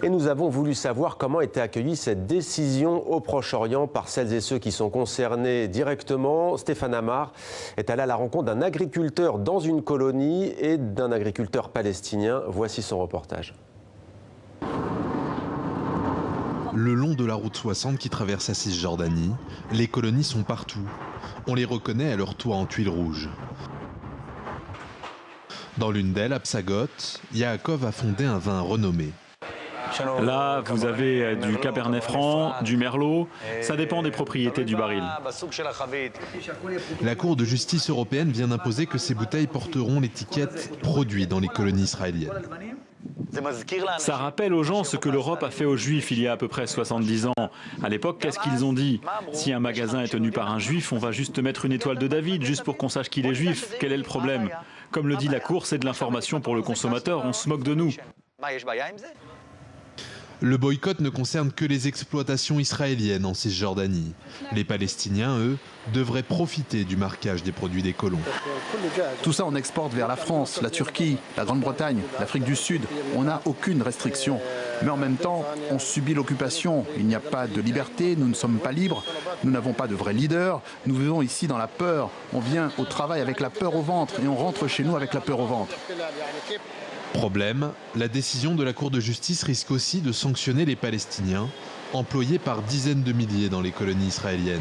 Et nous avons voulu savoir comment était accueillie cette décision au Proche-Orient par celles et ceux qui sont concernés directement. Stéphane Amar est allé à la rencontre d'un agriculteur dans une colonie et d'un agriculteur palestinien. Voici son reportage. Le long de la route 60 qui traverse la Cisjordanie, les colonies sont partout. On les reconnaît à leur toit en tuiles rouges. Dans l'une d'elles, à Psagot, Yaakov a fondé un vin renommé. Là, vous avez du Cabernet Franc, du Merlot, ça dépend des propriétés du baril. La Cour de justice européenne vient d'imposer que ces bouteilles porteront l'étiquette « Produit » dans les colonies israéliennes. Ça rappelle aux gens ce que l'Europe a fait aux Juifs il y a à peu près 70 ans. À l'époque, qu'est-ce qu'ils ont dit? Si un magasin est tenu par un Juif, on va juste mettre une étoile de David, juste pour qu'on sache qu'il est Juif. Quel est le problème? Comme le dit la Cour, c'est de l'information pour le consommateur, on se moque de nous. Le boycott ne concerne que les exploitations israéliennes en Cisjordanie. Les Palestiniens, eux, devraient profiter du marquage des produits des colons. Tout ça, on exporte vers la France, la Turquie, la Grande-Bretagne, l'Afrique du Sud. On n'a aucune restriction. Mais en même temps, on subit l'occupation. Il n'y a pas de liberté, nous ne sommes pas libres, nous n'avons pas de vrais leaders. Nous vivons ici dans la peur. On vient au travail avec la peur au ventre et on rentre chez nous avec la peur au ventre. Problème, la décision de la Cour de justice risque aussi de sanctionner les Palestiniens, employés par dizaines de milliers dans les colonies israéliennes.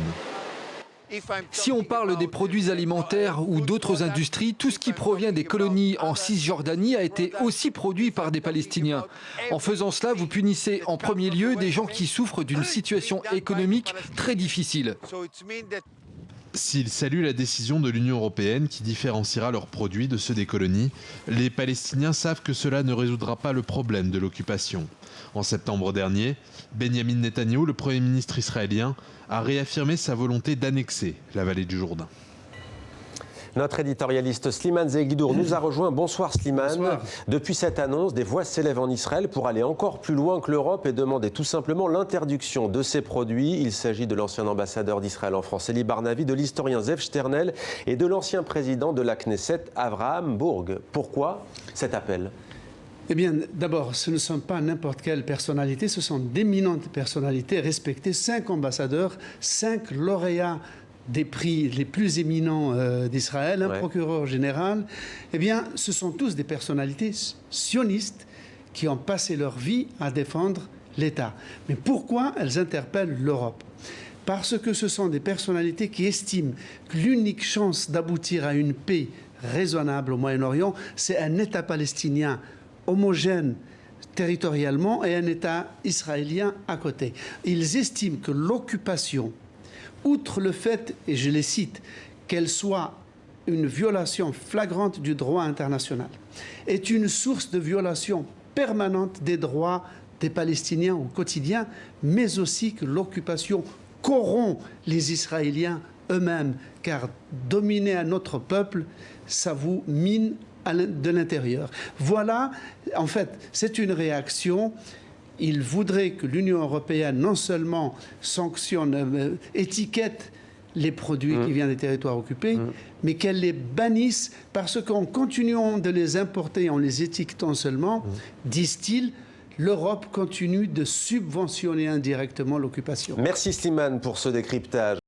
Si on parle des produits alimentaires ou d'autres industries, tout ce qui provient des colonies en Cisjordanie a été aussi produit par des Palestiniens. En faisant cela, vous punissez en premier lieu des gens qui souffrent d'une situation économique très difficile. S'ils saluent la décision de l'Union européenne qui différenciera leurs produits de ceux des colonies, les Palestiniens savent que cela ne résoudra pas le problème de l'occupation. En septembre dernier, Benyamin Netanyahou, le Premier ministre israélien, a réaffirmé sa volonté d'annexer la vallée du Jourdain. Notre éditorialiste Slimane Zeiglidour nous a rejoint. Bonsoir Slimane. Bonsoir. Depuis cette annonce, des voix s'élèvent en Israël pour aller encore plus loin que l'Europe et demander tout simplement l'interdiction de ces produits. Il s'agit de l'ancien ambassadeur d'Israël en France, Eli Barnavi, de l'historien Zev Sternel et de l'ancien président de la Knesset, Avraham Burg. Pourquoi cet appel ? Eh bien, d'abord, ce ne sont pas n'importe quelle personnalité, ce sont d'éminentes personnalités respectées, 5 ambassadeurs, 5 lauréats des prix les plus éminents d'Israël, un procureur général. Eh bien, ce sont tous des personnalités sionistes qui ont passé leur vie à défendre l'État. Mais pourquoi elles interpellent l'Europe? Parce que ce sont des personnalités qui estiment que l'unique chance d'aboutir à une paix raisonnable au Moyen-Orient, c'est un État palestinien homogène territorialement et un État israélien à côté. Ils estiment que l'occupation, outre le fait, et je les cite, qu'elle soit une violation flagrante du droit international, est une source de violation permanente des droits des Palestiniens au quotidien, mais aussi que l'occupation corrompt les Israéliens eux-mêmes, car dominer un autre peuple, ça vous mine de l'intérieur. Voilà, en fait, c'est une réaction. Il voudrait que l'Union européenne non seulement sanctionne, étiquette les produits qui viennent des territoires occupés, mais qu'elle les bannisse parce qu'en continuant de les importer, en les étiquetant seulement, disent-ils, l'Europe continue de subventionner indirectement l'occupation. Merci Slimane pour ce décryptage.